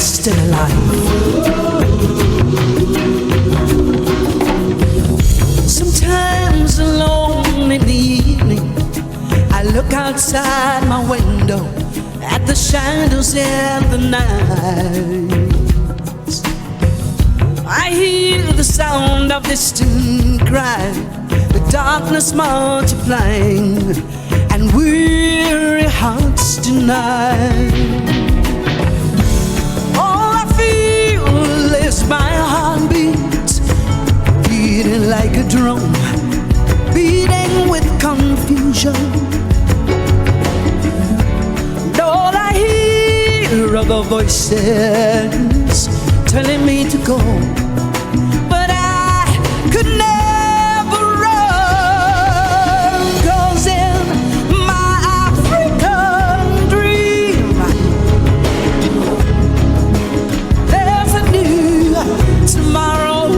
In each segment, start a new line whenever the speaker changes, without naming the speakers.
Still alive. Sometimes alone in the evening, I look outside my window at the shadows in the night. I hear the sound of distant cry, the darkness multiplying, and weary hearts tonight. My heartbeat beating like a drum, beating with confusion. And all I hear are the voices telling me to go, but I could never run, 'cause in my African dream there's a new tomorrow.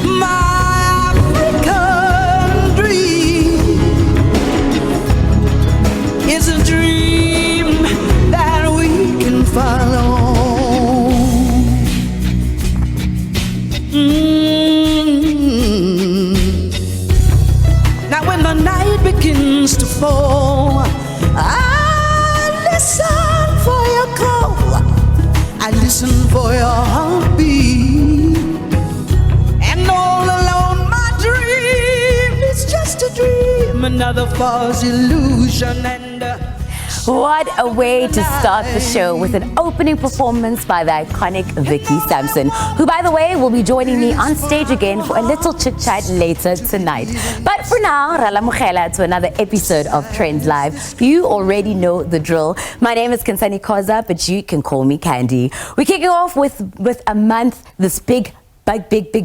My African dream is a dream that we can follow. Now when the night begins to fall, I listen for your call, I listen for your heartbeat, and all alone my dream is just a dream, another false illusion. And
what a way to start the show with an opening performance by the iconic Vicky Sampson, who, by the way, will be joining me on stage again for a little chit-chat later tonight. But for now, Ralamukela to another episode of Trendz Live. You already know the drill. My name is Kansani Koza, but you can call me Candy. We're kicking off with a month, this big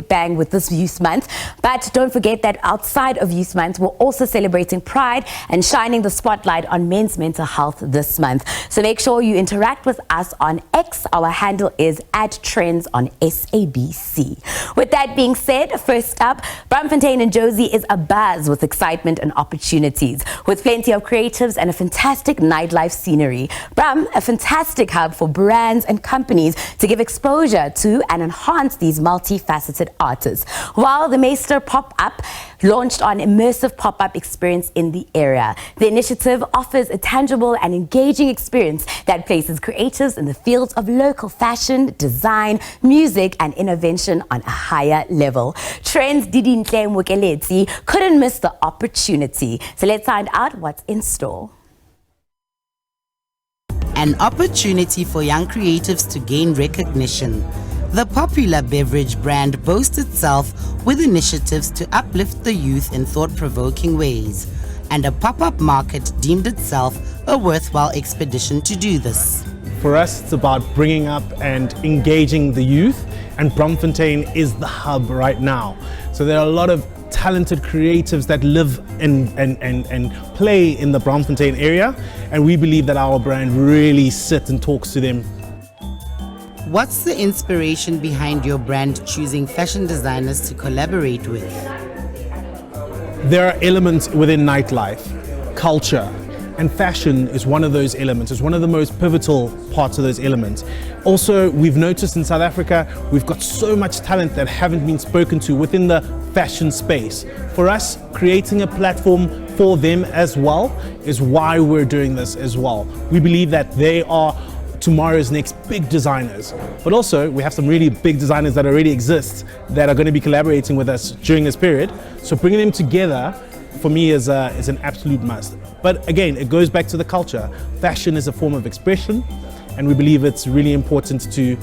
bang with this Youth Month. But don't forget that outside of Youth Month, we're also celebrating Pride and shining the spotlight on men's mental health this month. So make sure you interact with us on X. Our handle is @Trendz on SABC. With that being said, first up, Bram-fountain and Jozi is abuzz with excitement and opportunities, with plenty of creatives and a fantastic nightlife scenery. Bram, a fantastic hub for brands and companies to give exposure to and enhance these multifaceted artists, while the Meister Pop-Up launched on immersive pop-up experience in the area. The initiative offers a tangible and engaging experience that places creatives in the fields of local fashion, design, music, and innovation on a higher level. Trendz Didintle Mukeleti couldn't miss the opportunity. So let's find out what's in store.
An opportunity for young creatives to gain recognition. The popular beverage brand boasts itself with initiatives to uplift the youth in thought-provoking ways, and a pop-up market deemed itself a worthwhile expedition to do this.
For us, it's about bringing up and engaging the youth, and Braamfontein is the hub right now. So there are a lot of talented creatives that live and play in the Braamfontein area, and we believe that our brand really sits and talks to them.
What's the inspiration behind your brand choosing fashion designers to collaborate with?
There are elements within nightlife, culture, and fashion is one of those elements. It's one of the most pivotal parts of those elements. Also, we've noticed in South Africa, we've got so much talent that haven't been spoken to within the fashion space. For us, creating a platform for them as well is why we're doing this as well. We believe that they are tomorrow's next big designers, but also we have some really big designers that already exist that are going to be collaborating with us during this period. So bringing them together for me is an absolute must. But again, it goes back to the culture. Fashion is a form of expression, and we believe it's really important to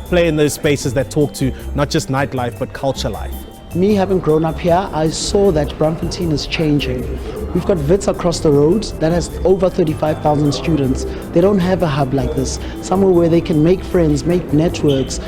play in those spaces that talk to not just nightlife but culture life.
me having grown up here, I saw that Braamfontein is changing. We've got Wits across the road that has over 35,000 students. They don't have a hub like this, somewhere where they can make friends, make networks,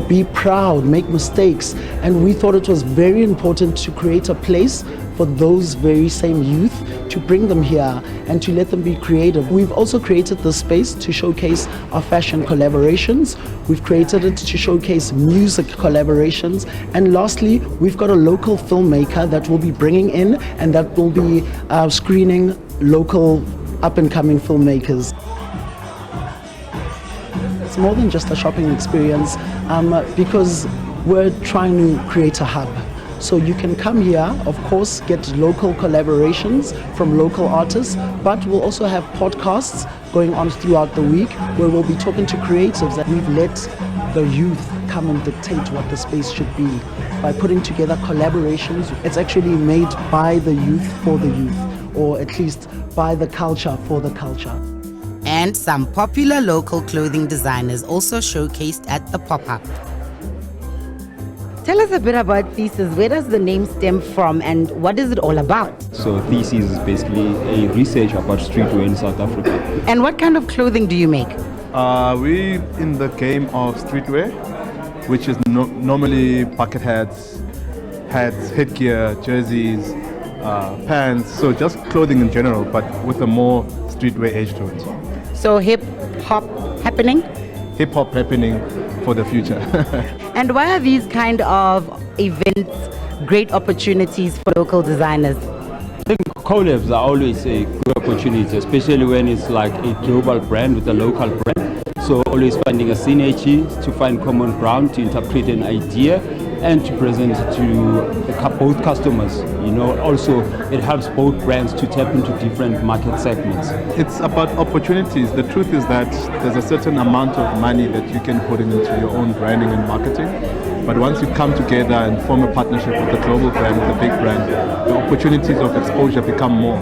be proud, make mistakes. And we thought it was very important to create a place for those very same youth, to bring them here and to let them be creative. We've also created this space to showcase our fashion collaborations. We've created it to showcase music collaborations. And lastly, we've got a local filmmaker that we'll be bringing in and that will be screening local up-and-coming filmmakers. It's more than just a shopping experience because we're trying to create a hub. So you can come here, of course, get local collaborations from local artists, but we'll also have podcasts going on throughout the week where we'll be talking to creatives that we've let the youth come and dictate what the space should be by putting together collaborations. It's actually made by the youth for the youth, or at least by the culture for the culture.
And some popular local clothing designers also showcased at the pop-up.
Tell us a bit about Thesis. Where does the name stem from and what is it all about?
So Thesis is basically a research about streetwear in South Africa.
And what kind of clothing do you make?
We in the game of streetwear, which is normally bucket hats, headgear, jerseys, pants, so just clothing in general, but with a more streetwear edge to it.
So hip hop happening?
Hip hop happening for the future.
And why are these kind of events great opportunities for local designers?
I think collabs are always a good opportunity, especially when it's like a global brand with a local brand. So always finding a synergy to find common ground, to interpret an idea and to present to both customers. Also it helps both brands to tap into different market segments.
It's about opportunities. The truth is that there's a certain amount of money that you can put into your own branding and marketing. But once you come together and form a partnership with a global brand, with a big brand, the opportunities of exposure become more.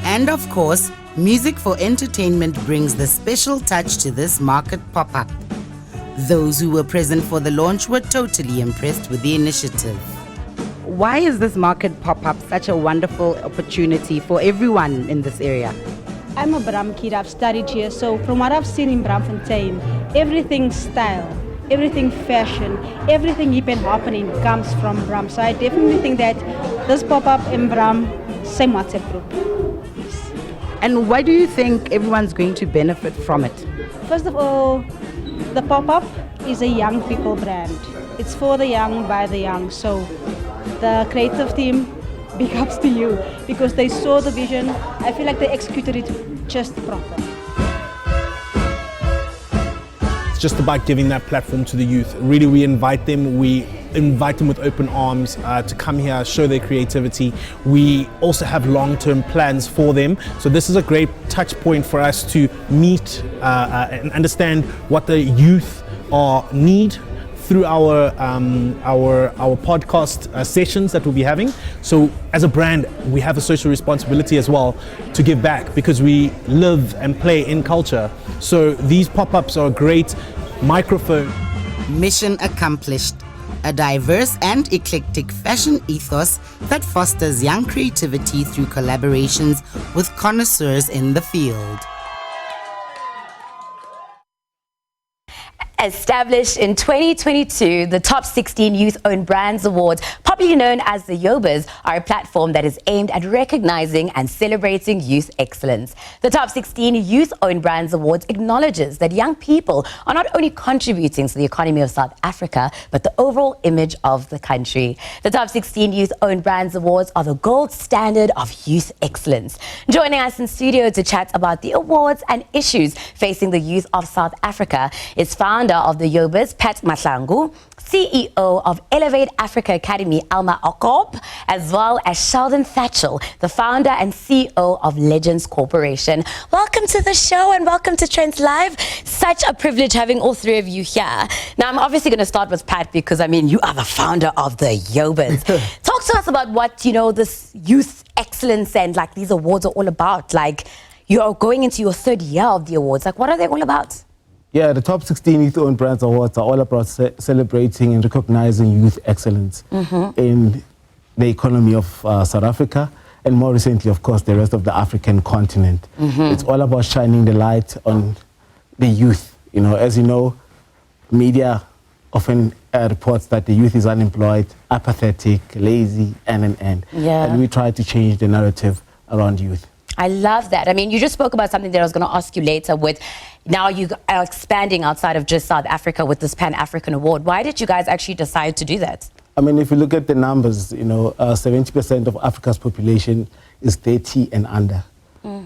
And of course, music for entertainment brings the special touch to this market pop-up. Those who were present for the launch were totally impressed with the initiative.
Why is this market pop-up such a wonderful opportunity for everyone in this area?
I'm a Bram kid, I've studied here, so from what I've seen in Braamfontein, everything style, everything fashion, everything hip and happening comes from Bram. So I definitely think that this pop-up in Bram, same WhatsApp group.
And why do you think everyone's going to benefit from it?
First of all, the pop-up is a young people brand. It's for the young, by the young. So the creative team, big ups to you, because they saw the vision. I feel like they executed it just proper.
It's just about giving that platform to the youth. Really, we invite them with open arms to come here, show their creativity. We also have long-term plans for them. So this is a great touch point for us to meet and understand what the youth need through our podcast sessions that we'll be having. So as a brand, we have a social responsibility as well to give back because we live and play in culture. So these pop-ups are a great microphone.
Mission accomplished. A diverse and eclectic fashion ethos that fosters young creativity through collaborations with connoisseurs in the field.
Established in 2022, the Top 16 Youth-Owned Brands Awards, popularly known as the Yobas, are a platform that is aimed at recognizing and celebrating youth excellence. The Top 16 Youth-Owned Brands Awards acknowledges that young people are not only contributing to the economy of South Africa, but the overall image of the country. The Top 16 Youth-Owned Brands Awards are the gold standard of youth excellence. Joining us in studio to chat about the awards and issues facing the youth of South Africa is founder of the Yobas, Pat Mahlangu, CEO of Elevate Africa Academy, Alma Okop, as well as Sheldon Thatchell, the founder and CEO of Legends Corporation. Welcome to the show and welcome to Trendz Live. Such a privilege having all three of you here. Now, I'm obviously going to start with Pat because, you are the founder of the Yobas. Talk to us about what, this youth excellence and these awards are all about. You are going into your third year of the awards. What are they all about?
Yeah, the top 16 youth-owned brands awards are all about celebrating and recognizing youth excellence in the economy of South Africa, and more recently, of course, the rest of the African continent. It's all about shining the light on the youth. You know, as you know, media often reports that the youth is unemployed, apathetic, lazy, and.
Yeah.
And we try to change the narrative around youth.
I love that. I mean, you just spoke about something that I was going to ask you later with, now you are expanding outside of just South Africa with this Pan-African Award. Why did you guys actually decide to do that?
I mean, if you look at the numbers, you know, 70% of Africa's population is 30 and under.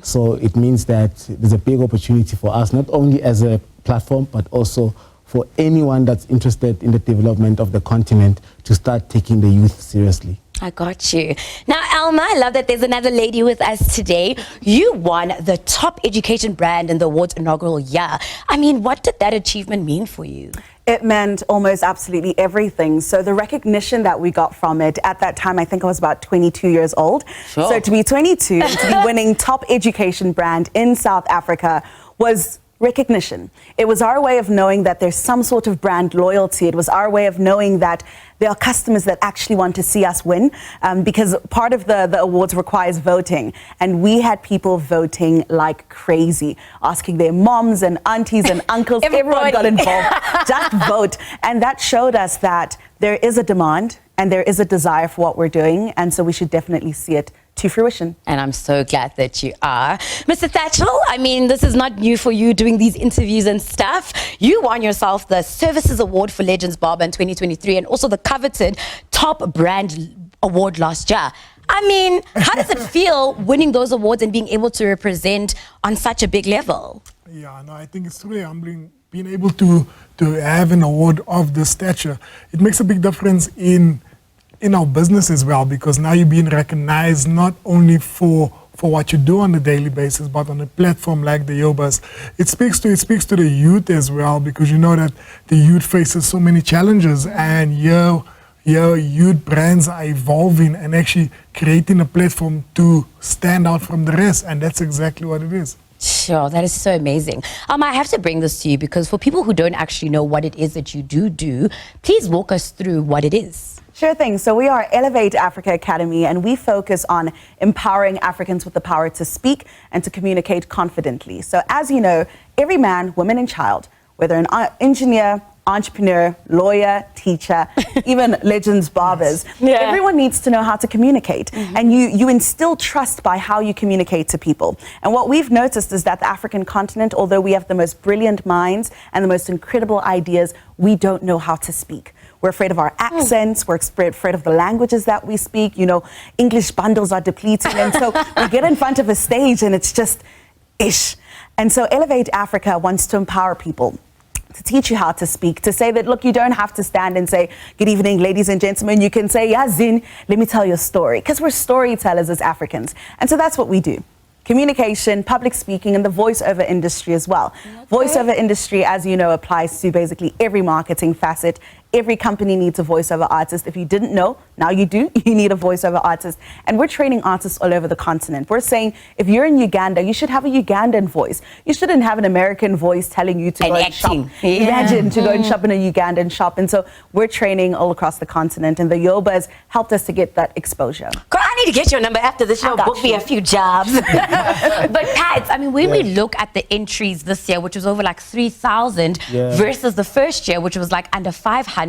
So it means that there's a big opportunity for us, not only as a platform, but also for anyone that's interested in the development of the continent to start taking the youth seriously.
I got you. Now, Alma, I love that there's another lady with us today. You won the top education brand in the award's inaugural year. I mean, what did that achievement mean for you?
It meant almost absolutely everything. So the recognition that we got from it, at that time, I think I was about 22 years old.
Sure.
So to be 22 and to be winning top education brand in South Africa was recognition. It was our way of knowing that there's some sort of brand loyalty. It was our way of knowing that there are customers that actually want to see us win, because part of the awards requires voting. And we had people voting like crazy, asking their moms and aunties and uncles. Everyone got involved. Just vote. And that showed us that there is a demand and there is a desire for what we're doing. And so we should definitely see it to fruition.
And I'm so glad that you are. Mr. Thatchell, I mean, this is not new for you doing these interviews and stuff. You won yourself the Services Award for Legends Barber in 2023 and also the coveted Top Brand Award last year. I mean, how does it feel winning those awards and being able to represent on such a big level?
Yeah, no, I think it's really humbling being able to have an award of this stature. It makes a big difference in our business as well, because now you're being recognized not only for what you do on a daily basis, but on a platform like the Yobas. It speaks to the youth as well, because you know that the youth faces so many challenges, and your youth brands are evolving and actually creating a platform to stand out from the rest, and that's exactly what it is.
Sure, that is so amazing. I have to bring this to you because for people who don't actually know what it is that you do, please walk us through what it is.
Sure thing. So we are Elevate Africa Academy, and we focus on empowering Africans with the power to speak and to communicate confidently. So as you know, every man, woman, and child, whether an engineer, entrepreneur, lawyer, teacher, even legends barbers, everyone needs to know how to communicate. And you instill trust by how you communicate to people. And what we've noticed is that the African continent, although we have the most brilliant minds and the most incredible ideas, we don't know how to speak. We're afraid of our accents. We're afraid of the languages that we speak. You know, English bundles are depleting. And so we get in front of a stage and it's just ish. And so Elevate Africa wants to empower people, to teach you how to speak, to say that, look, you don't have to stand and say, good evening, ladies and gentlemen. You can say, Yazin, let me tell you a story. Because we're storytellers as Africans. And so that's what we do. Communication, public speaking, and the voiceover industry as well. Voiceover industry, as you know, applies to basically every marketing facet. Every company needs a voiceover artist. If you didn't know, now you do. You need a voiceover artist. And we're training artists all over the continent. We're saying if you're in Uganda, you should have a Ugandan voice. You shouldn't have an American voice telling you to go and shop. Imagine to go and shop in a Ugandan shop. And so we're training all across the continent. And the Yobas helped us to get that exposure.
Girl, I need to get your number after the show. Book me a few jobs. But Pat, I mean, when we look at the entries this year, which was over like 3,000 versus the first year, which was like under 500.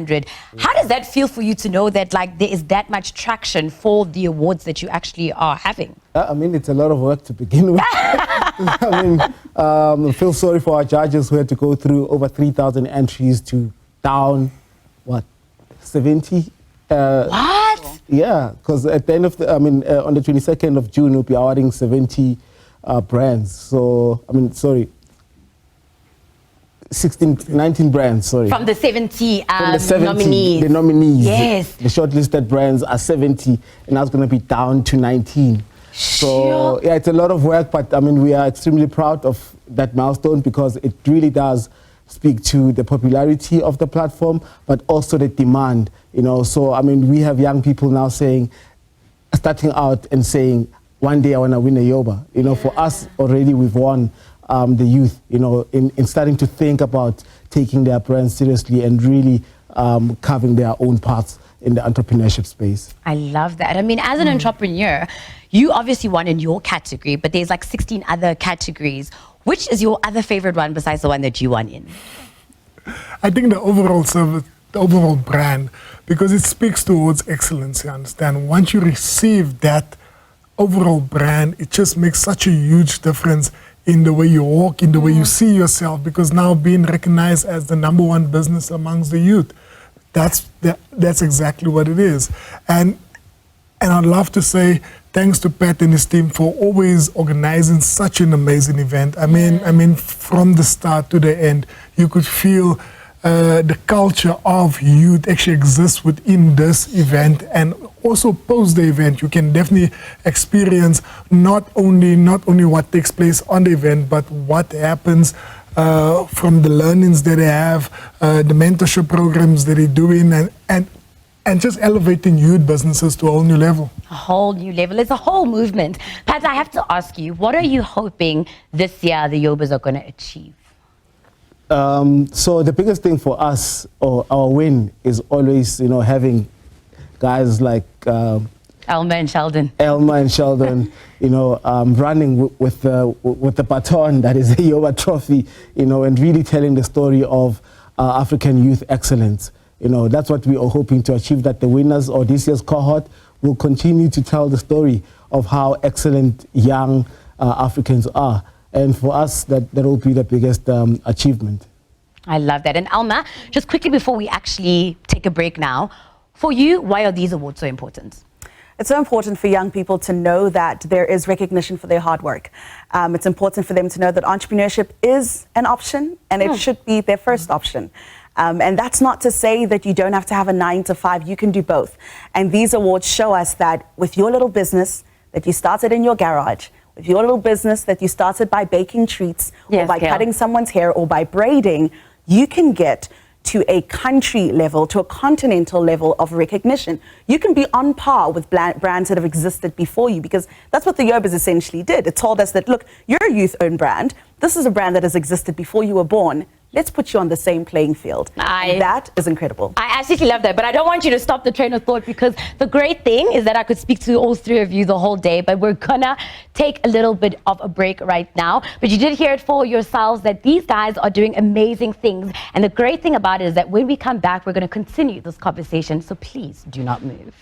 How does that feel for you to know that like there is that much traction for the awards that you actually are having?
I mean, it's a lot of work to begin with. I mean, I feel sorry for our judges who had to go through over 3,000 entries to down, 70?
What?
Yeah, because at the end of on the 22nd of June, we'll be awarding 70 brands. So, 19 brands, sorry.
From the 70,
From the 70
nominees.
The nominees.
Yes.
The shortlisted brands are 70, and that's going to be down to 19. So, yeah, it's a lot of work, but I mean, we are extremely proud of that milestone because it really does speak to the popularity of the platform, but also the demand, you know. So, I mean, we have young people now starting out and saying, one day I want to win a Yoba. You know, for us already, we've won the youth, in starting to think about taking their brands seriously and really carving their own paths in the entrepreneurship space.
I love that. I mean, as an entrepreneur, you obviously won in your category, but there's like 16 other categories. Which is your other favorite one besides the one that you won in?
I think the overall service, the overall brand, because it speaks towards excellence, you understand. Once you receive that overall brand, it just makes such a huge difference in the way you walk, in the way you see yourself, because now being recognized as the #1 business amongst the youth, that's exactly what it is. And I'd love to say thanks to Pat and his team for always organizing such an amazing event. I mean, from the start to the end, you could feel the culture of youth actually exists within this event, and also post the event, you can definitely experience not only what takes place on the event, but what happens from the learnings that they have, the mentorship programs that they're doing, and just elevating youth businesses to a whole new level.
A whole new level. It's a whole movement. Pat, I have to ask you, what are you hoping this year the Yobas are going to achieve?
So the biggest thing for us, or our win, is always, having guys like
Elma and Sheldon, running with the baton that is a Yoba trophy, and really telling the story of African youth excellence. That's what we are hoping to achieve, that the winners or this year's cohort will continue to tell the story of how excellent young Africans are. And for us, that will be the biggest achievement. I love that. And Alma, just quickly before we actually take a break now, for you, why are these awards so important?
It's so important for young people to know that there is recognition for their hard work. It's important for them to know that entrepreneurship is an option, and it should be their first option. And that's not to say that you don't have to have a 9 to 5. You can do both. And these awards show us that with your little business that you started in your garage, with your little business that you started by baking treats, or by cutting someone's hair, or by braiding, you can get to a country level, to a continental level of recognition. You can be on par with brands that have existed before you, because that's what the Yobas essentially did. It told us that, look, you're a youth-owned brand. This is a brand that has existed before you were born. Let's put you on the same playing field. That is incredible.
I absolutely love that, but I don't want you to stop the train of thought, because the great thing is that I could speak to all three of you the whole day, but we're gonna take a little bit of a break right now. But you did hear it for yourselves that these guys are doing amazing things. And the great thing about it is that when we come back, we're gonna continue this conversation. So please do not move.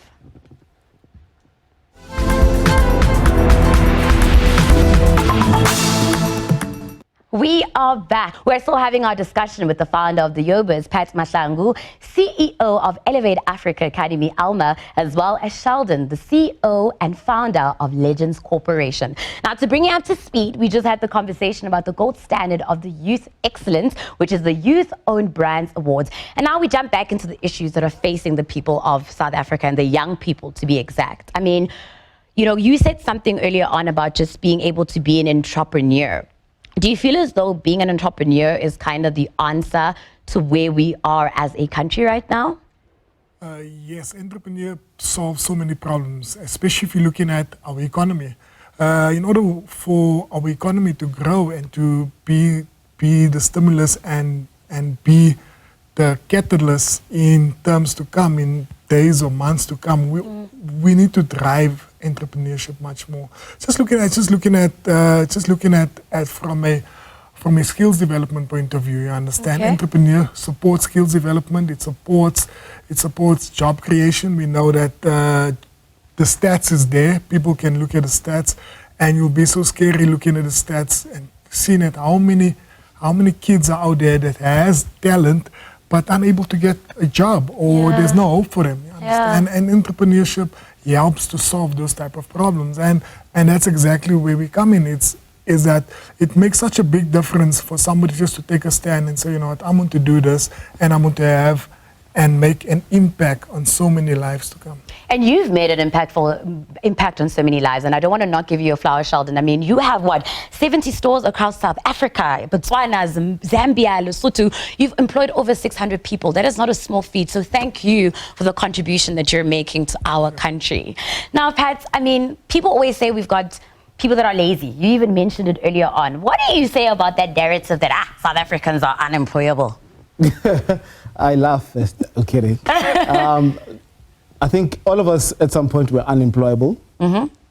We are back. We're still having our discussion with the founder of the Yobas, Pat Mahlangu, CEO of Elevate Africa Academy, Alma, as well as Sheldon, the CEO and founder of Legends Corporation. Now, to bring you up to speed, we just had the conversation about the gold standard of the Youth Excellence, which is the Youth Owned Brands Awards. And now we jump back into the issues that are facing the people of South Africa, and the young people, to be exact. I mean, you said something earlier on about just being able to be an entrepreneur. Do you feel as though being an entrepreneur is kind of the answer to where we are as a country right now?
Yes, entrepreneur solves so many problems, especially if you're looking at our economy. In order for our economy to grow and to be the stimulus and be the catalyst in terms to come, in days or months to come, we need to drive entrepreneurship much more. Just looking at from a skills development point of view, you understand. Entrepreneur supports skills development. It supports job creation. We know that the stats is there. People can look at the stats, and you'll be so scary looking at the stats and seeing at how many kids are out there that has talent but unable to get a job, or there's no hope for them. You understand? And entrepreneurship helps to solve those type of problems, and that's exactly where we come in. Is that it makes such a big difference for somebody just to take a stand and say, you know what, I'm going to do this, and I'm going to have and make an impact on so many lives to come.
And you've made an impact on so many lives, and I don't want to not give you a flower, Sheldon. I mean, you have 70 stores across South Africa, Botswana, Zambia, Lesotho. You've employed over 600 people. That is not a small feat, so thank you for the contribution that you're making to our country. Now, Pat, I mean, people always say we've got people that are lazy. You even mentioned it earlier on. What do you say about that narrative that South Africans are unemployable?
I laugh first. Okay. I think all of us at some point were unemployable,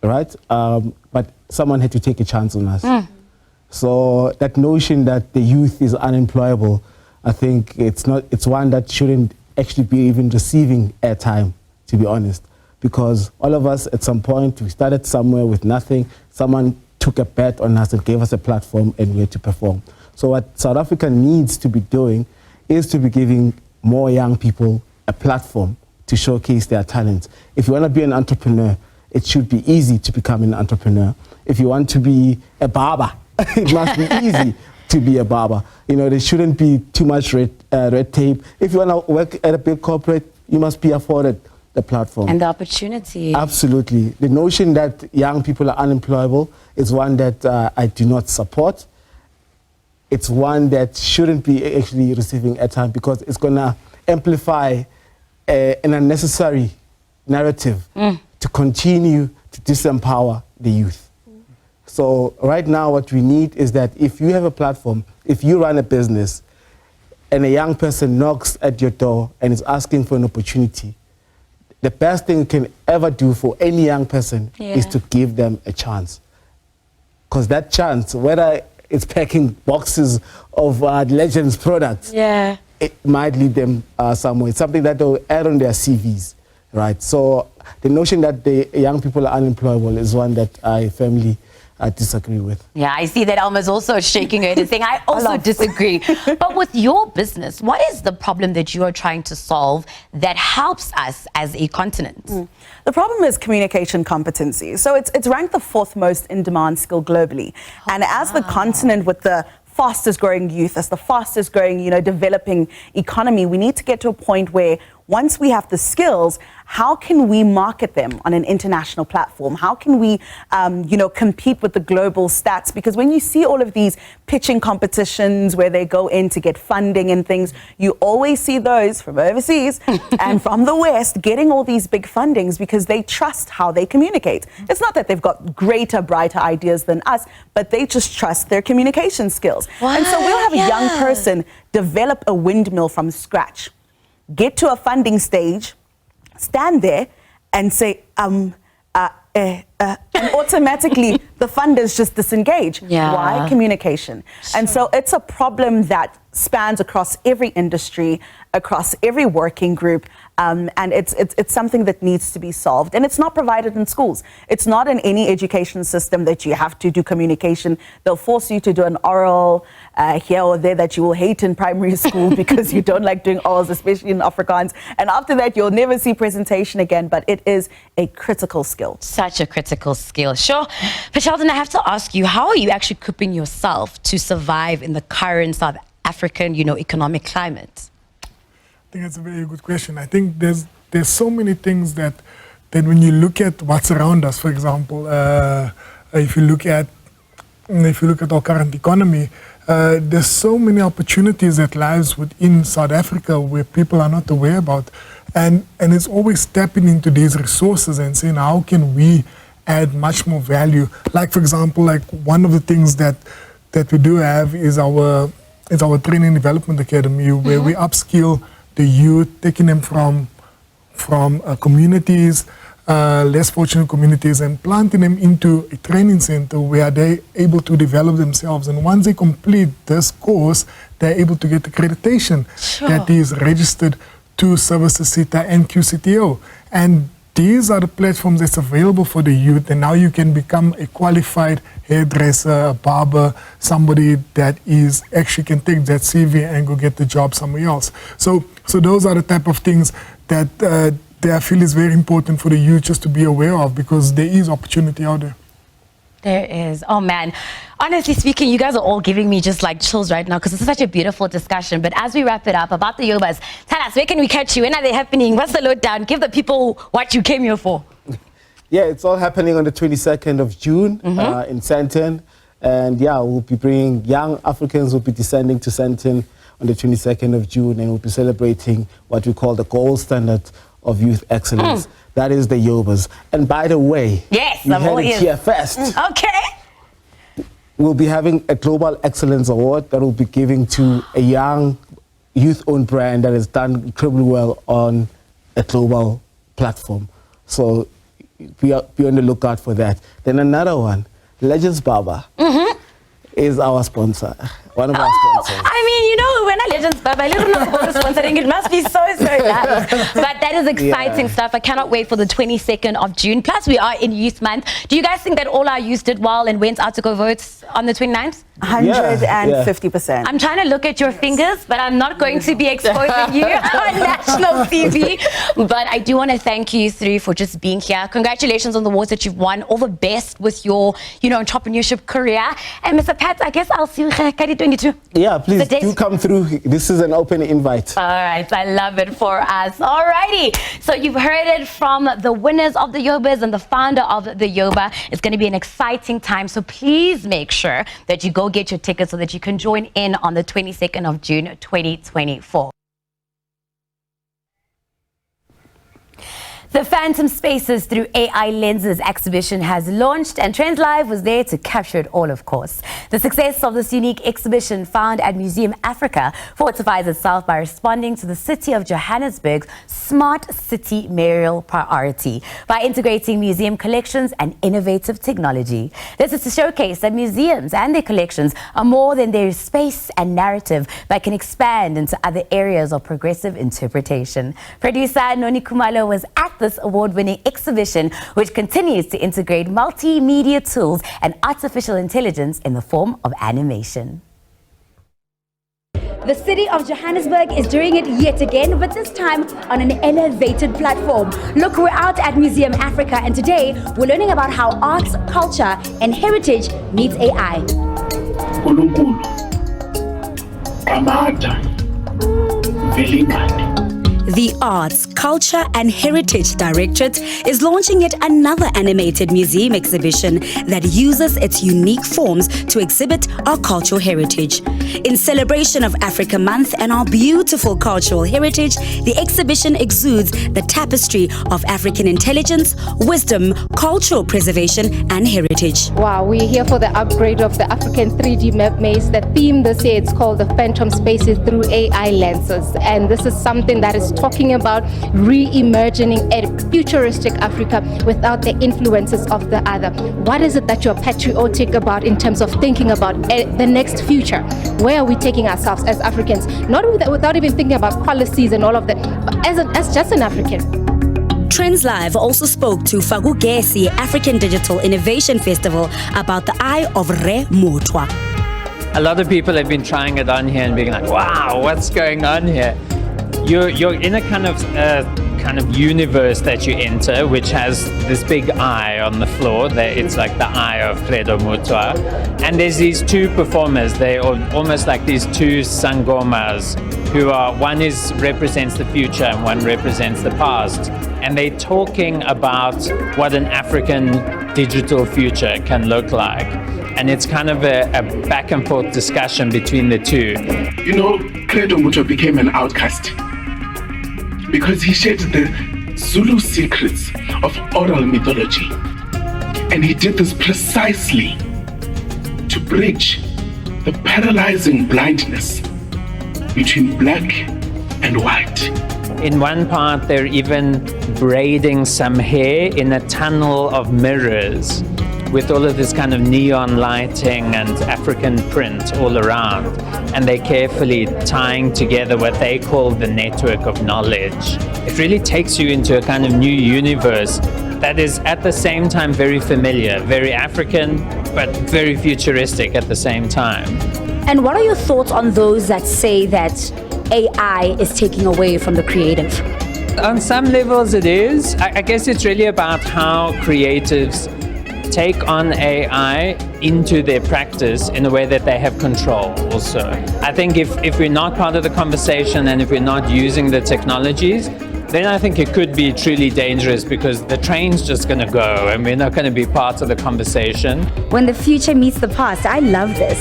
right? But someone had to take a chance on us. So that notion that the youth is unemployable, I think it's one that shouldn't actually be even receiving airtime, to be honest. Because all of us at some point, we started somewhere with nothing. Someone took a bet on us and gave us a platform, and we had to perform. So what South Africa needs to be doing is to be giving more young people a platform to showcase their talents. If you want to be an entrepreneur, it should be easy to become an entrepreneur. If you want to be a barber, it must be easy to be a barber. You know, there shouldn't be too much red tape. If you want to work at a big corporate, you must be afforded the platform.
And the opportunity.
Absolutely. The notion that young people are unemployable is one that I do not support. It's one that shouldn't be actually receiving airtime because it's going to amplify an unnecessary narrative to continue to disempower the youth. So right now what we need is that if you have a platform, if you run a business and a young person knocks at your door and is asking for an opportunity, the best thing you can ever do for any young person is to give them a chance. Because that chance, whether it's packing boxes of Legends products, it might lead them somewhere. It's something that they'll add on their CVs, right? So the notion that the young people are unemployable is one that I firmly disagree with.
Yeah, I see that Alma's also shaking her head and saying, I also disagree. But with your business, what is the problem that you are trying to solve that helps us as a continent?
The problem is communication competency. So it's ranked the 4th most in-demand skill globally. And as the continent with the fastest growing youth, as the fastest growing, developing economy, we need to get to a point where once we have the skills, how can we market them on an international platform? How can we, compete with the global stats? Because when you see all of these pitching competitions where they go in to get funding and things, you always see those from overseas and from the West getting all these big fundings because they trust how they communicate. It's not that they've got greater, brighter ideas than us, but they just trust their communication skills. And so we'll have a young person develop a windmill from scratch, get to a funding stage, stand there and say, and automatically the funders just disengage. Why? Communication. And so it's a problem that spans across every industry, across every working group, and it's something that needs to be solved. And it's not provided in schools. It's not in any education system that you have to do communication. They'll force you to do an oral here or there that you will hate in primary school because you don't like doing orals, especially in Afrikaans. And after that, you'll never see presentation again, but it is a critical skill.
Such a critical skill. Sure. But Sheldon, I have to ask you, how are you actually equipping yourself to survive in the current South African, economic climate?
I think that's a very good question. I think there's so many things that when you look at what's around us, for example, if you look at our current economy, there's so many opportunities that lies within South Africa where people are not aware about, and it's always tapping into these resources and saying how can we add much more value. Like for example, like one of the things that we do have is our training development academy where we upskill the youth, taking them from communities, less fortunate communities, and planting them into a training center where they're able to develop themselves. And once they complete this course, they're able to get accreditation that is registered to Services SETA and QCTO. And these are the platforms that's available for the youth, and now you can become a qualified hairdresser, a barber, somebody that is actually can take that CV and go get the job somewhere else. So those are the type of things that I feel is very important for the youth just to be aware of, because there is opportunity out there.
There is. Oh man. Honestly speaking, you guys are all giving me just like chills right now because it's such a beautiful discussion. But as we wrap it up about the Yobas, tell us, where can we catch you? When are they happening? What's the lowdown? Give the people what you came here for.
Yeah, it's all happening on the 22nd of June in Sandton. And yeah, we'll be bringing young Africans, will be descending to Sandton on the 22nd of June, and we'll be celebrating what we call the gold standard of youth excellence. That is the Yobas. And by the way,
yes,
we had it here first.
Okay.
we'll be having a Global Excellence Award that we'll be giving to a young youth-owned brand that has done incredibly well on a global platform. So be on the lookout for that. Then another one, Legends Barber is our sponsor, one of our sponsors.
I mean, you know, when I Legends Barber, I don't know about sponsoring. It must be so nice. But that is exciting stuff. I cannot wait for the 22nd of June. Plus, we are in Youth Month. Do you guys think that all our youth did well and went out to go vote on the 29th?
150%.
I'm trying to look at your fingers, but I'm not going to be exposing you on national TV. But I do want to thank you three for just being here. Congratulations on the awards that you've won. All the best with your, entrepreneurship career. And Mr. Pat, I guess I'll see you in Phakade 22.
Yeah, please do come through. This is an open invite.
All right, I love it for us. Alrighty, so you've heard it from the winners of the Yobas and the founder of the Yoba. It's going to be an exciting time, so please make sure that you go get your tickets so that you can join in on the 22nd of June 2024. The Phantom Spaces Through AI Lenses exhibition has launched, and Trendz Live was there to capture it all, of course. The success of this unique exhibition, found at Museum Africa, fortifies itself by responding to the city of Johannesburg's smart city mayoral priority by integrating museum collections and innovative technology. This is to showcase that museums and their collections are more than their space and narrative, but can expand into other areas of progressive interpretation. Producer Noni Kumalo was at this award-winning exhibition, which continues to integrate multimedia tools and artificial intelligence in the form of animation.
The city of Johannesburg is doing it yet again, but this time on an elevated platform. Look, we're out at Museum Africa, and today we're learning about how arts, culture, and heritage meets AI. The Arts, Culture and Heritage Directorate is launching yet another animated museum exhibition that uses its unique forms to exhibit our cultural heritage. In celebration of Africa Month and our beautiful cultural heritage, the exhibition exudes the tapestry of African intelligence, wisdom, cultural preservation and heritage.
Wow, we're here for the upgrade of the African 3D map maze. The theme this year is called the Phantom Spaces Through AI Lenses, and this is something that is talking about re-emerging a futuristic Africa without the influences of the other. What is it that you're patriotic about in terms of thinking about the next future? Where are we taking ourselves as Africans? Not without even thinking about policies and all of that, but as just an African.
Trendz Live also spoke to Fagugesi African Digital Innovation Festival about the Eye of Re Motwa.
A lot of people have been trying it on here and being like, wow, what's going on here? You're in a kind of universe that you enter, which has this big eye on the floor. It's like the eye of Credo Mutwa. And there's these two performers. They're almost like these two sangomas, one represents the future and one represents the past. And they're talking about what an African digital future can look like. And it's kind of a back and forth discussion between the two.
Credo Mutwa became an outcast because he shared the Zulu secrets of oral mythology. And he did this precisely to bridge the paralyzing blindness between black and white.
In one part, they're even braiding some hair in a tunnel of mirrors with all of this kind of neon lighting and African print all around. And they're carefully tying together what they call the network of knowledge. It really takes you into a kind of new universe that is at the same time very familiar, very African, but very futuristic at the same time.
And what are your thoughts on those that say that AI is taking away from the creative?
On some levels it is. I guess it's really about how creatives take on AI into their practice in a way that they have control also. I think if we're not part of the conversation and if we're not using the technologies, then I think it could be truly dangerous because the train's just going to go and we're not going to be part of the conversation.
When the future meets the past, I love this.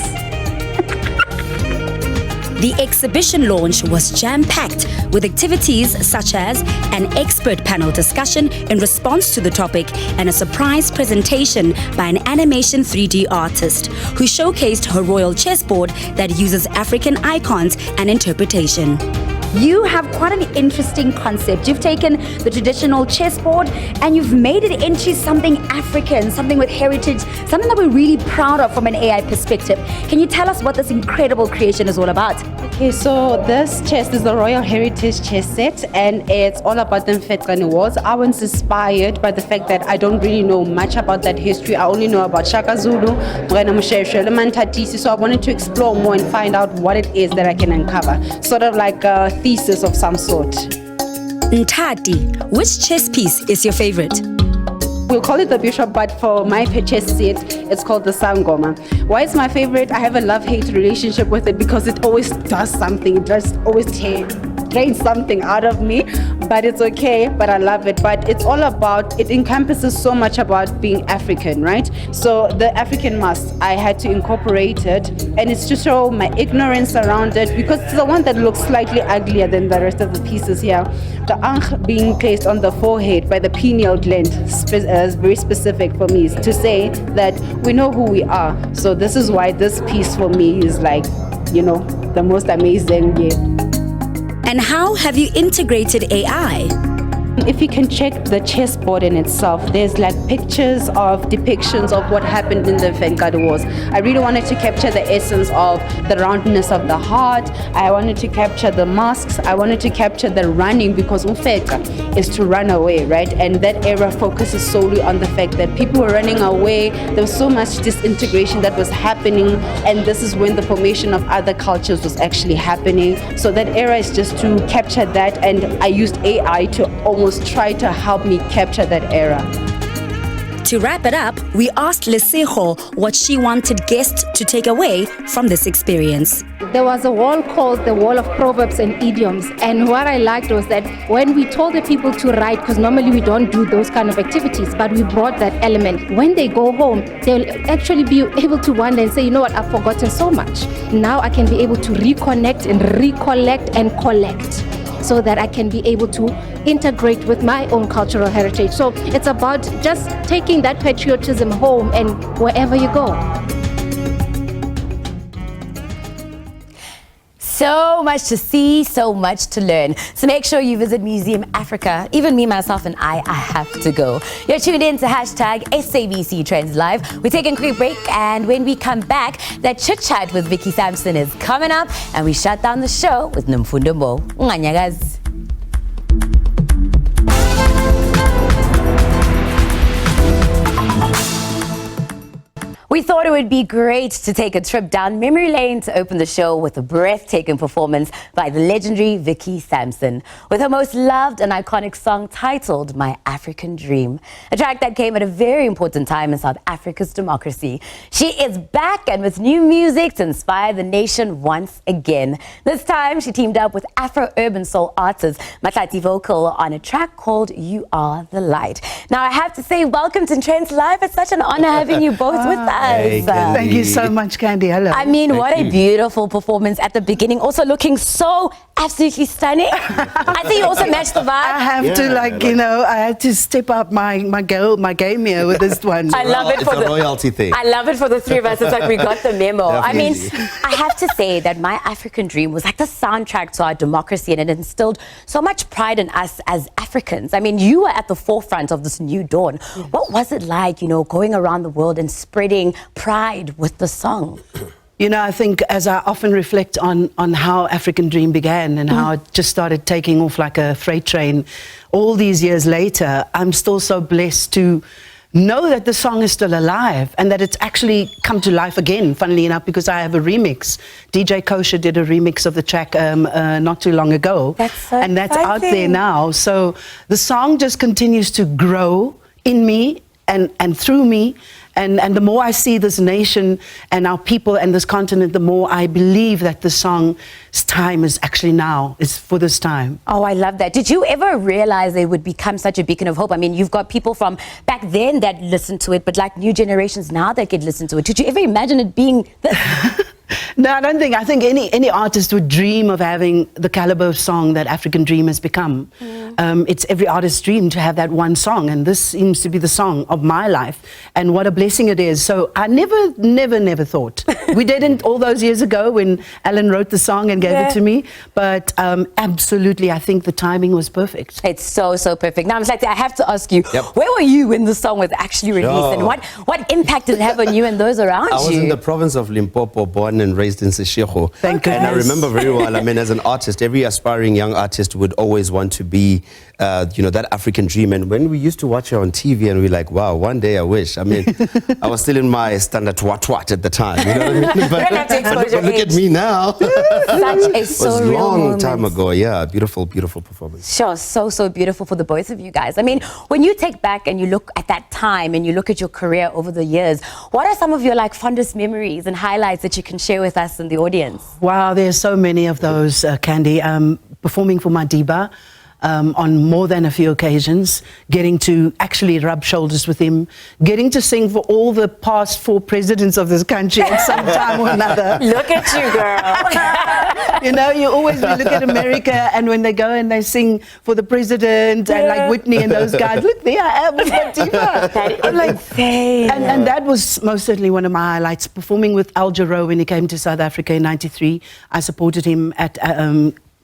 The exhibition launch was jam-packed with activities such as an expert panel discussion in response to the topic and a surprise presentation by an animation 3D artist who showcased her royal chessboard that uses African icons and interpretation.
You have quite an interesting concept. You've taken the traditional chessboard and you've made it into something African, something with heritage, something that we're really proud of from an AI perspective. Can you tell us what this incredible creation is all about?
Okay, so this chest is the Royal Heritage chess set, and it's all about the Mfetane Wars. I was inspired by the fact that I don't really know much about that history. I only know about Shaka Zulu, Brena Msheshwe, Lemantatisi, so I wanted to explore more and find out what it is that I can uncover. Sort of like a thesis of some sort.
Ntati, which chess piece is your favorite?
We'll call it the Bishop, but for my chess set, it's called the Sangoma. Why it's my favorite? I have a love-hate relationship with it because it always does something. It just always drains something out of me, but it's okay, but I love it. But it's all about, it encompasses so much about being African, right? So the African mask, I had to incorporate it, and it's to show my ignorance around it because it's the one that looks slightly uglier than the rest of the pieces here. The ankh being placed on the forehead by the pineal gland is very specific for me, to say that we know who we are. So this is why this piece for me is like, you know, the most amazing. Yeah.
And how have you integrated AI?
If you can check the chessboard in itself, there's like pictures of depictions of what happened in the Phakade Wars. I really wanted to capture the essence of the roundness of the heart. I wanted to capture the masks. I wanted to capture the running, because Ufeka is to run away, right? And that era focuses solely on the fact that people were running away. There was so much disintegration that was happening, and this is when the formation of other cultures was actually happening. So that era is just to capture that, and I used AI to almost try to help me capture that era.
To wrap it up, we asked Lesego what she wanted guests to take away from this experience.
There was a wall called the Wall of Proverbs and Idioms, and what I liked was that when we told the people to write, because normally we don't do those kind of activities, but we brought that element. When they go home, they'll actually be able to wonder and say, you know what, I've forgotten so much. Now I can be able to reconnect and recollect and collect, so that I can be able to integrate with my own cultural heritage. So it's about just taking that patriotism home and wherever you go.
So much to see, so much to learn. So make sure you visit Museum Africa. Even me, myself, and I have to go. You're tuned in to #SABC Trends Live. We're taking a quick break, and when we come back, that chit-chat with Vicky Sampson is coming up, and we shut down the show with Nomfundo Mo. Nganyagazi. We thought it would be great to take a trip down memory lane to open the show with a breathtaking performance by the legendary Vicky Sampson, with her most loved and iconic song titled My African Dream, a track that came at a very important time in South Africa's democracy. She is back and with new music to inspire the nation once again. This time she teamed up with Afro-urban soul artist Matlati Vocal on a track called You Are the Light. Now I have to say, welcome to Trendz Live. It's such an honor having you both with us.
Hey, thank you so much, Candy. Hello.
I mean, what a beautiful performance at the beginning. Also looking so absolutely stunning. I think you also matched the vibe.
I have to, like, you know, I had to step up my game here with this one.
I love it
it's
for
a royalty thing.
I love it for the three of us. It's like we got the memo.
Definitely.
I mean, I have to say that My African Dream was like the soundtrack to our democracy, and it instilled so much pride in us as Africans. I mean, you were at the forefront of this new dawn. Yes. What was it like, you know, going around the world and spreading pride with the song?
You know, I think as I often reflect on how African Dream began and how it just started taking off like a freight train all these years later, I'm still so blessed to know that the song is still alive and that it's actually come to life again, funnily enough, because I have a remix. DJ Kosher did a remix of the track not too long ago.
That's so
and that's out there now. So the song just continues to grow in me and through me. And the more I see this nation and our people and this continent, the more I believe that the song's time is actually now. It's for this time.
Oh, I love that. Did you ever realize it would become such a beacon of hope? I mean, you've got people from back then that listen to it, but like new generations now that could listen to it. Did you ever imagine it being this?
No, I don't think. I think any artist would dream of having the caliber of song that African Dream has become. It's every artist's dream to have that one song, and this seems to be the song of my life. And what a blessing it is. So I never thought. We didn't all those years ago when Alan wrote the song and gave it to me. But absolutely, I think the timing was perfect.
It's so perfect. Now, I have to ask you, where were you when the song was actually released, and what impact did it have on you and those around you?
I was in the province of Limpopo, born and raised in Seshego.
Thank
And I
goodness.
remember very well, I mean, as an artist, every aspiring young artist would always want to be, that African dream. And when we used to watch her on TV and we're like, wow, one day I wish. I mean, I was still in my standard twat at the time. You know what I mean? But look at me now.
Such a
It was a long time ago. Yeah, beautiful performance.
Sure, so beautiful for the both of you guys. I mean, when you take back and you look at that time and you look at your career over the years, what are some of your fondest memories and highlights that you can share with us and the audience?
Wow, there's so many of those, Candy. Performing for Madiba on more than a few occasions, getting to actually rub shoulders with him, getting to sing for all the past 4 presidents of this country at some time or another.
Look at you, girl.
You know, you always look at America, and when they go and they sing for the president and like Whitney and those guys, look, there I am with Madiba.
That is insane.
And that was most certainly one of my highlights. Performing with Al Jarreau when he came to South Africa in '93, I supported him at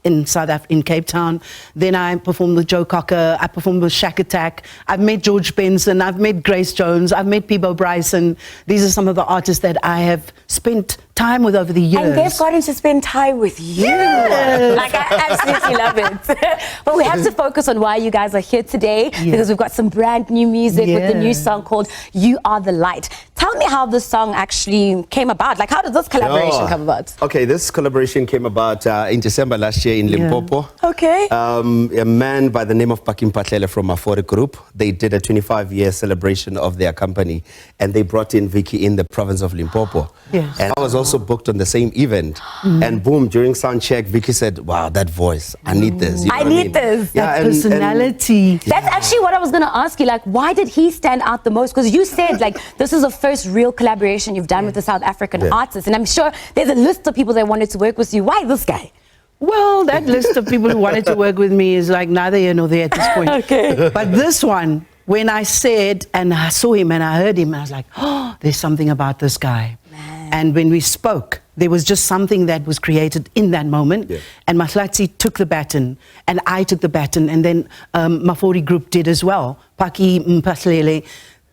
in Cape Town. Then I performed with Joe Cocker. I performed with Shack Attack. I've met George Benson. I've met Grace Jones. I've met Peebo Bryson. These are some of the artists that I have spent time with over the years.
And they've gotten to spend time with you.
Yes.
I absolutely love it. But we have to focus on why you guys are here today, because we've got some brand new music with the new song called You Are the Light. Tell me how this song actually came about. How did this collaboration come about?
Okay, this collaboration came about in December last year in Limpopo.
Okay.
A man by the name of Pakim Patlele from Afore Group, they did a 25-year celebration of their company, and they brought in Vicky in the province of Limpopo.
Yes.
And I was also booked on the same event. And boom, during sound check, Vicky said, wow, that voice, I need this. You know
I need this.
That personality.
That's actually what I was going to ask you. Why did he stand out the most? Because you said, this is the first real collaboration you've done with a South African artist. And I'm sure there's a list of people that wanted to work with you. Why this guy?
Well, that list of people who wanted to work with me is neither here nor there at this point.
Okay.
But this one, when I said and I saw him and I heard him, I was like, oh, there's something about this guy. Man. And when we spoke, there was just something that was created in that moment. Yeah. And Mahlatsi took the baton, and I took the baton, and then Mafori Group did as well. Paki Mpatlele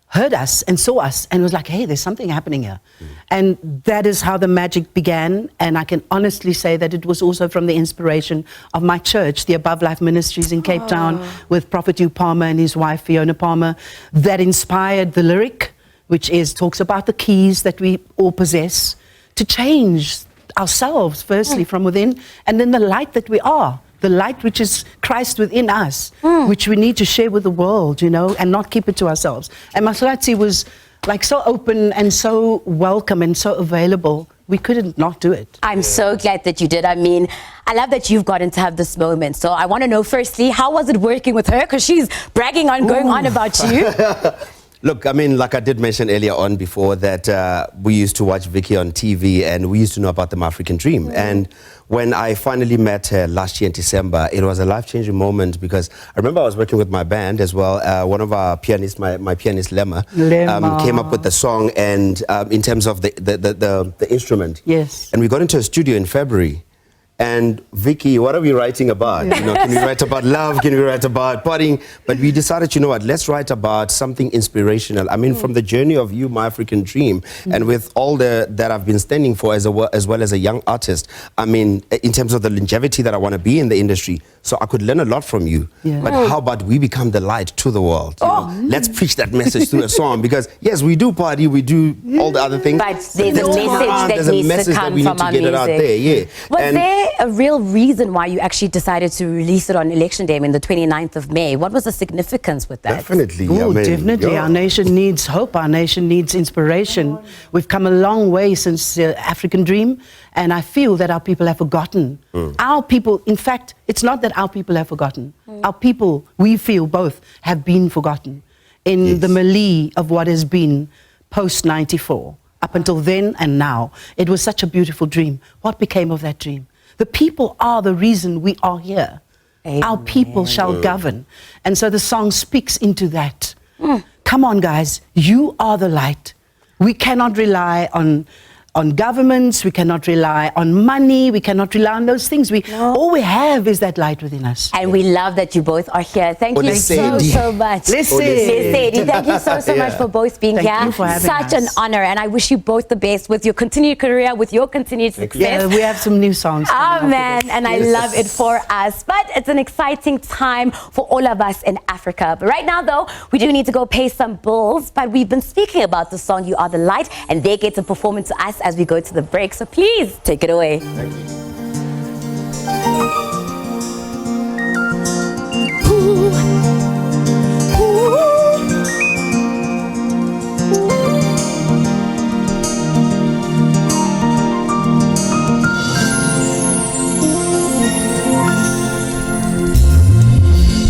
heard us and saw us and was like, hey, there's something happening here. And that is how the magic began. And I can honestly say that it was also from the inspiration of my church, the Above Life Ministries in Cape Town, with Prophet Hugh Palmer and his wife, Fiona Palmer, that inspired the lyric, which talks about the keys that we all possess to change ourselves, firstly, from within, and then the light that we are. The light which is Christ within us, which we need to share with the world, and not keep it to ourselves. And Mahlatsi was so open and so welcome and so available. We couldn't not do it.
I'm so glad that you did. I mean, I love that you've gotten to have this moment. So I want to know, firstly, how was it working with her? Because she's bragging on, going on about you.
Look, I mean, like I did mention earlier on before that we used to watch Vicky on TV and we used to know about the African Dream. And when I finally met her last year in December, it was a life-changing moment because I remember I was working with my band as well. One of our pianists, my pianist Lemma, came up with the song and in terms of the instrument.
Yes.
And we got into a studio in February. And Vicky, what are we writing about? Can we write about love? Can we write about partying? But we decided, let's write about something inspirational. I mean, from the journey of you, my African dream, and with all that I've been standing for as well as a young artist. I mean, in terms of the longevity that I want to be in the industry, so I could learn a lot from you. Yeah. But how about we become the light to the world? Let's preach that message through a song because yes, we do party, we do all the other things.
But there's a message that needs to come from our music.
Out there, yeah.
Was there a real reason why you actually decided to release it on Election Day, the 29th of May? What was the significance with that?
Definitely.
Definitely.
Yeah.
Our nation needs hope. Our nation needs inspiration. We've come a long way since African Dream, and I feel that our people have forgotten. Our people, in fact, it's not that our people have forgotten. Our people, we feel both, have been forgotten in the melee of what has been post-94. up until then and now. It was such a beautiful dream. What became of that dream? The people are the reason we are here. Amen. Our people shall govern. And so the song speaks into that. Come on, guys, you are the light. We cannot rely on governments, we cannot rely on money, we cannot rely on those things. All we have is that light within us.
And we love that you both are here. Thank you so much.
Listen.
Thank you so much for both being here.
Thank you for having
Such
us.
an honor, and I wish you both the best with your continued career, with your continued success.
Yeah, we have some new songs.
Oh man, and I love it for us. But it's an exciting time for all of us in Africa. But right now, though, we do need to go pay some bills. But we've been speaking about the song "You Are the Light," and they get to perform it to us as we go to the break. So please take it away.
Thank you.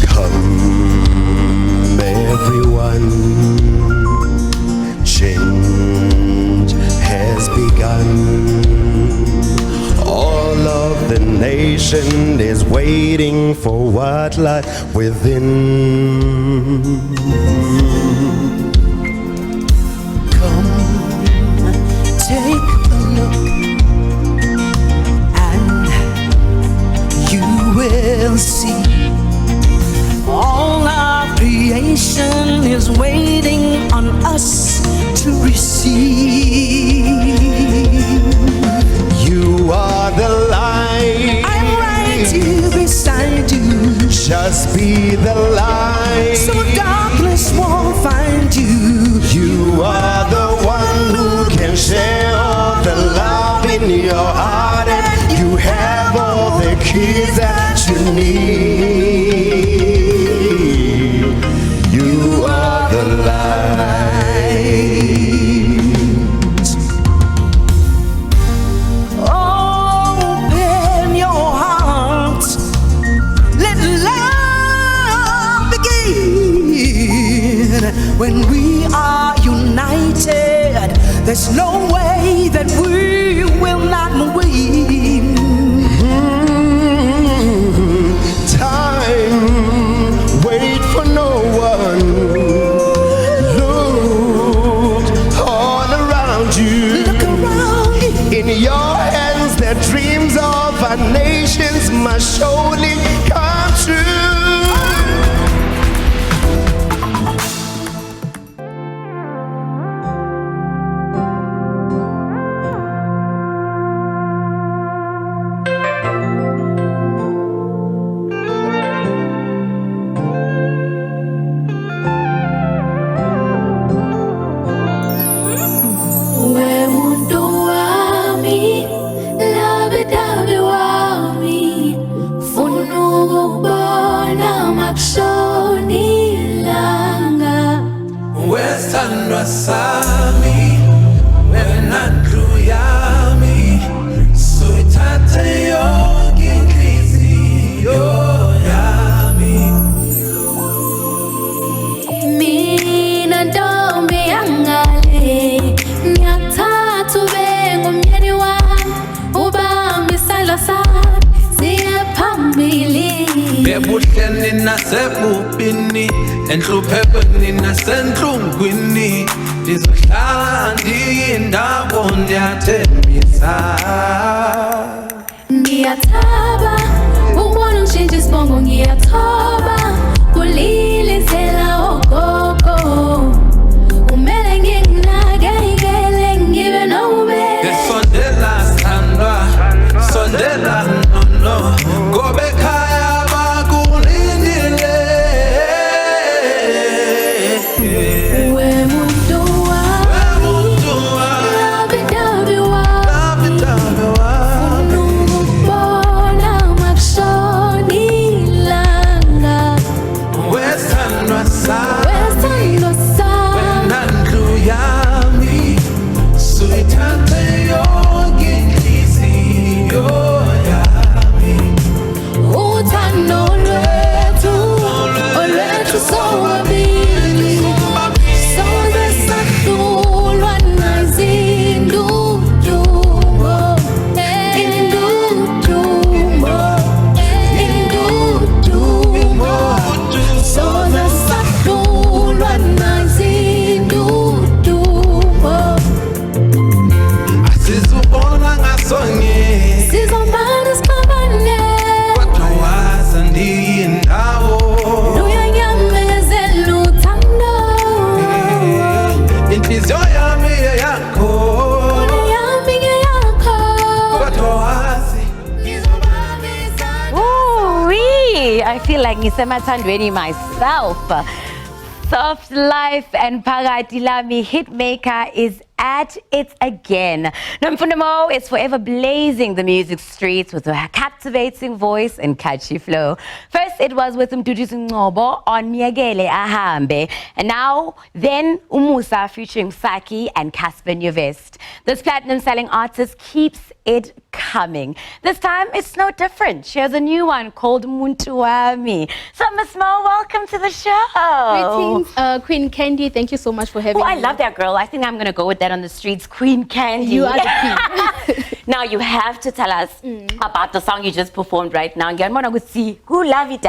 Come, everyone, change has begun. All of the nation is waiting for what lies within.
Come, take a look, and you will see all our creation is waiting on us to receive.
You are the light.
I'm right here beside you.
Just be the light.
So darkness won't find you.
You are the one who can share all the love in your heart, and you have all the keys that you need. You are the light.
Open your heart. Let love begin. When we are united, there's no way that we will not win.
Time, wait for no one. Look all around you.
Look around you.
In your hands, the dreams of our nations must surely come true.
Muntu Wami, labi wami, funu kubona makshoni langa.
Wesandwa sami, wenandlu yami, suithathe yonke inhliziyo yami.
Mina ntombi yangale, ngiyakuthatha ube ngumyeni wami, ubambe isandla sami, siye phambili.
Ebuhleni nasebubini, enhluphekweni nasenhlungwini, ndizohlala ndiyindawo ndiyathembisa.
Ngiyathaba ukubona ushintsha isibongo, ngiyathoba kulilizela ogogo. Kumele nginakekele ngibe nobubele.
Sondela sithandwa, sondela nono, ngoba ekhaya bakulindile.
Muntu wami, labi wami, funu kubona makshoni langa.
feel like ngisemathandweni myself. Soft Life and Phakade Lami hitmaker is at it again. Muntu Wami is forever blazing the music streets with a captivating voice and catchy flow. First, it was with Muntu Wami on Miyagele Ahambe, and now, then Umusa featuring Saki and Casper Nyovest. This platinum-selling artist keeps it coming. This time, it's no different. She has a new one called Muntu Wami. So, Miss Mo, welcome to the show.
Greetings, Queen Candy. Thank you so much for having me.
I love that, girl. I think I'm going to go with that on the streets. Queen Candy.
You are the queen.
Now, you have to tell us about the song you just performed right now. Who love it,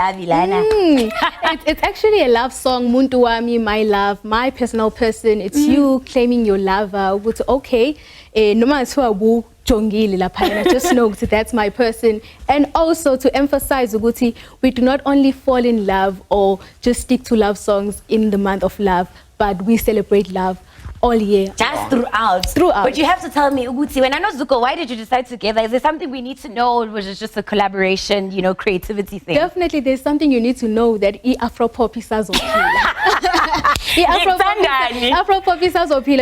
It's actually a love song, Muntu Wami, my love, my personal person. It's you claiming your lover. Okay, no matter who Jongili lapha, just know that that's my person. And also to emphasize Uguti, we do not only fall in love or just stick to love songs in the month of love, but we celebrate love all year.
Just throughout. But you have to tell me, Uguti, when I know Zuko, why did you decide together? Is there something we need to know, or was it just a collaboration, creativity thing?
Definitely, there's something you need to know that Afro-pop is Afro-pop is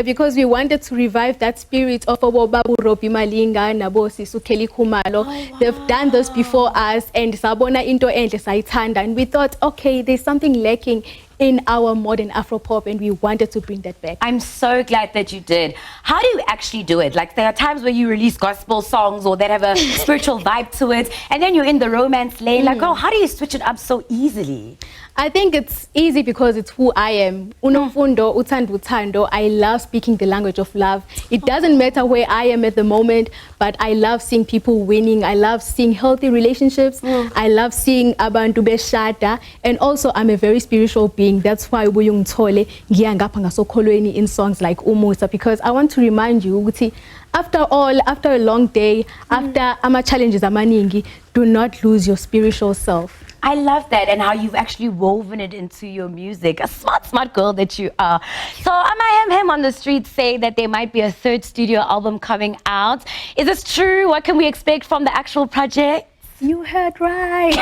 because we wanted to revive that spirit of Babu Ropi Malinga, Nabosi, Sukeli Kumalo. They've done this before us, and Sabona into Saitanda, and we thought, okay, there's something lacking in our modern Afro-pop, and we wanted to bring that back.
I'm so glad that you did. How do you actually do it? Like, there are times where you release gospel songs or that have a spiritual vibe to it, and then you're in the romance lane. Like, how do you switch it up so easily?
I think it's easy because it's who I am. Unomfundo, utando. I love speaking the language of love. It doesn't matter where I am at the moment, but I love seeing people winning. I love seeing healthy relationships. I love seeing abantu beshada. And also, I'm a very spiritual being. That's why Buyung Tole ngiyangapha ngasokholweni in songs like Umusa, because I want to remind you, Uguti, after all, after a long day, after ama challenges amaningi, do not lose your spiritual self.
I love that, and how you've actually woven it into your music. A smart girl that you are. So him on the streets say that there might be a third studio album coming out. Is this true? What can we expect from the actual project?
You heard right.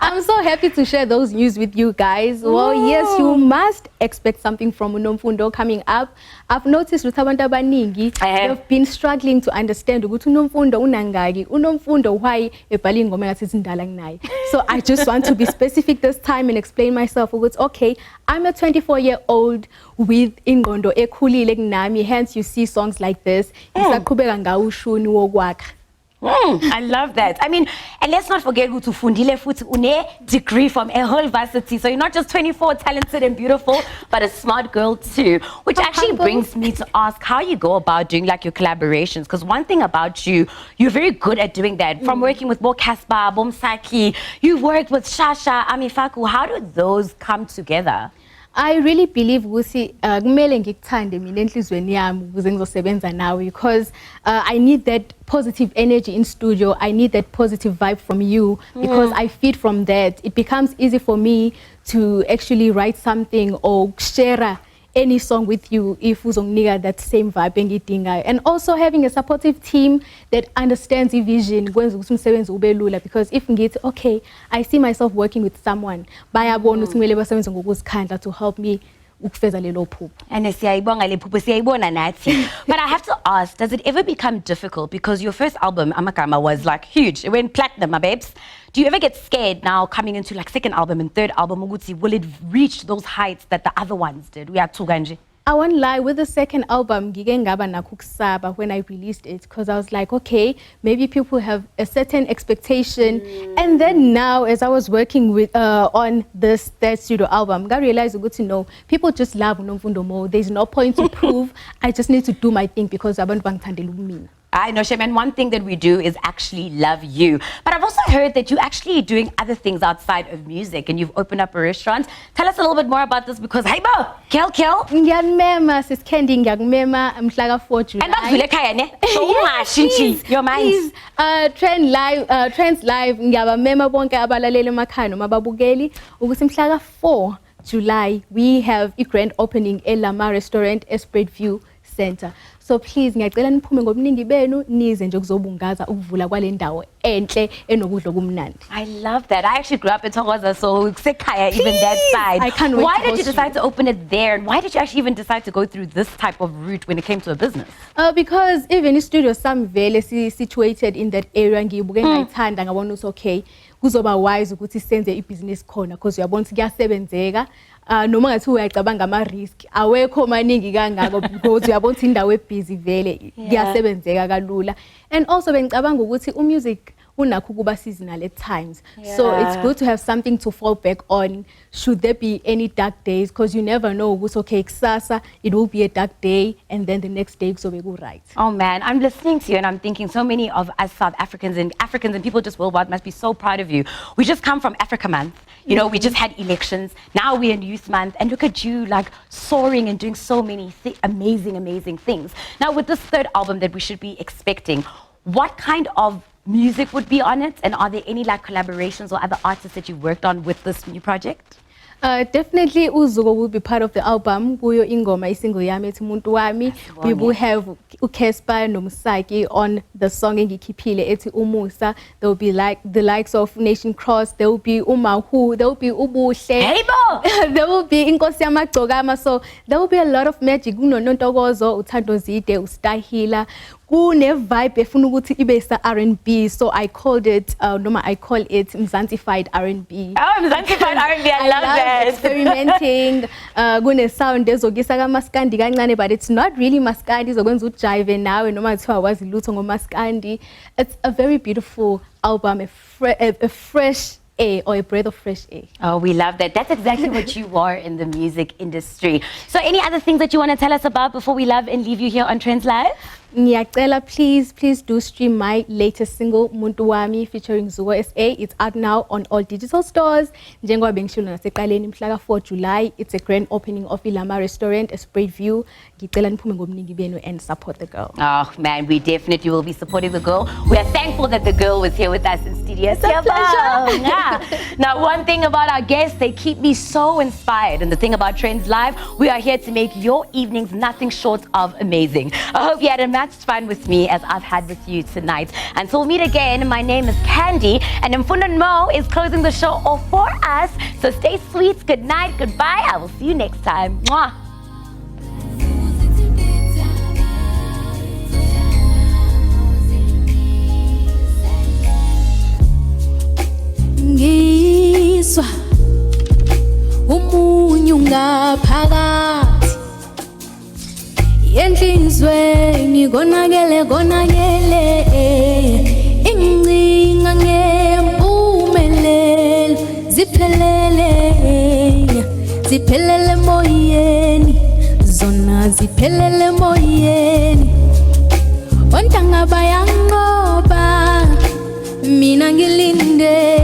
I'm so happy to share those news with you guys. Well, yes, you must expect something from Unomfundo coming up. I've noticed with abantu abaningi, they've been struggling to understand ukuthi Unomfundo unangaki, Unomfundo why ebhali ingoma ngathi izindala kunaye. So I just want to be specific this time and explain myself. Okay, I'm a 24-year-old with ingqondo ekhulile kunami, hence you see songs like this. Ngisaqhubeka ngawo ushuni wokwakha.
I love that. I mean, and let's not forget to fundile futhi une degree from a whole varsity. So you're not just 24, talented and beautiful, but a smart girl too. Which actually brings me to ask how you go about doing like your collaborations. Because one thing about you, you're very good at doing that. From working with Bo Casper, Bomsaki, you've worked with Shasha, Amifaku. How do those come together?
I really believe ukuthi kumele ngikuthande mina enhlizweni yami ukuze ngizosebenza nawe, because I need that positive energy in studio. I need that positive vibe from you, because I feed from that. It becomes easy for me to actually write something or share any song with you if uzonginika that same vibe engidingayo. And also having a supportive team that understands the vision kwenza ukuthi umsebenzi ube lula, because if ngithi okay, I see myself working with someone, bayabona ukuthi kumele basebenze ngokuzikhandla to help me ukufeza lelo phupho.
And siyayibonga le phupho, siyayibona nathi. But I have to ask, does it ever become difficult, because your first album Amagama was like huge, it went platinum, my babes? Do you ever get scared now coming into like second album and third album, Uguti, will it reach those heights that the other ones did? We are Tuganje.
I won't lie, with the second album, when I released it, because I was like, okay, maybe people have a certain expectation. And then now, as I was working with on this third studio album, I realized people just love Unomfundo more. There's no point to prove. I just need to do my thing because I want to me.
I know, Shem, and one thing that we do is actually love you. But I've also heard that you're actually doing other things outside of music, and you've opened up a restaurant. Tell us a little bit more about this, because hey, Bo, kill.
Ngiyamema, sis Candy, ngiyamema, mhlaka 4 July.
And that's khaya ne? So your mind.
Trendz live, ngiyabamema bonke abalaleli emakhaya noma ababukeli ukuthi mhlaka 4 July we have a grand opening at Lama Restaurant, Esprit View, center. So please ngiyacela niphume ngobuningi benu nize nje ukuzobungaza ukuvula kwale ndawo enhle enokudla okumnandi.
I love that. I actually grew up in Thokoza, so Sekaya, even that side.
I can't wait.
Why did you decide to open it there? And why did you actually even decide to go through this type of route when it came to a business?
Because even in studio some vele situated in that area ngiyibuke ngayithanda ngabona ukuthi okay kuzoba wise ukuthi senze ibhizinisi khona because uyabona ukuthi kuyasebenzeka. Noma ngathi uyacabanga ama risk awekho maningi kangako because uyabona ukuthi indawo ebusy vele kuyasebenzeka kalula. And also bengicabanga ukuthi umusic unakho kuba seasonal at times. So it's good to have something to fall back on should there be any dark days, because you never know ukuthi okay kusasa it will be a dark day and then the next day kuzobe ku right.
Oh man, I'm listening to you and I'm thinking so many of us South Africans and people just worldwide must be so proud of you. We just come from Africa Month. You know, we just had elections. Now we're in Youth Month and look at you like soaring and doing so many amazing things. Now with this third album that we should be expecting, what kind of music would be on it, and are there any like collaborations or other artists that you worked on with this new project?
Definitely uZuko will be part of the album. Kuyo ingoma isingle yami ethi Muntu Wami. We will have uKespa noMsaki on the song engikhiphile ethi Umusa. There will be like the likes of Nation Cross, there will be Umahu, there will be Ubuhle. There will be Inkosi Yamagcokama. So there will be a lot of magic. Unonontokozo, Uthandozide, Ustahila. Kune vibe efuna ukuthi ibe sa R&B, so I call it Mzansified R&B.
Oh, Mzansified R&B, I love that.
Experimenting. Kune sound ezogisa kaMaskandi kancane, but it's not really Maskandi. Izokwenza ujive nawe noma kuthiwa awazi lutho ngoMaskandi. It's a very beautiful album, a fresh air or a breath of fresh air.
Oh, we love that. That's exactly what you are in the music industry. So any other things that you want to tell us about before we love and leave you here on Trendz Live?
Ngiyacela, please do stream my latest single Muntu Wami featuring Zuko SA. It's out now on all digital stores. Njengoba bengishilo naseqaleni mhla ka4 July, it's a grand opening of Ilama restaurant, a Sprayed View. Ngicela niphume ngobuningi benu and support the girl.
Oh man, we definitely will be supporting the girl. We are thankful that the girl was here with us in studio.
It's a pleasure.
Yeah. Now, one thing about our guests, they keep me so inspired. And the thing about Trendz Live, we are here to make your evenings nothing short of amazing. I hope you had a much fun with me as I've had with you tonight. Until we meet again, my name is Candy, and Mfundo Mo is closing the show off for us. So stay sweet, good night, goodbye. I will see you next time. Mwah.
Ngiswa umunyu ngaphakathi enhlizweni konakele incinga ngempumelelo ziphelele moyeni zona ziphelele moyeni ontanga bayanqoba mina ngilinde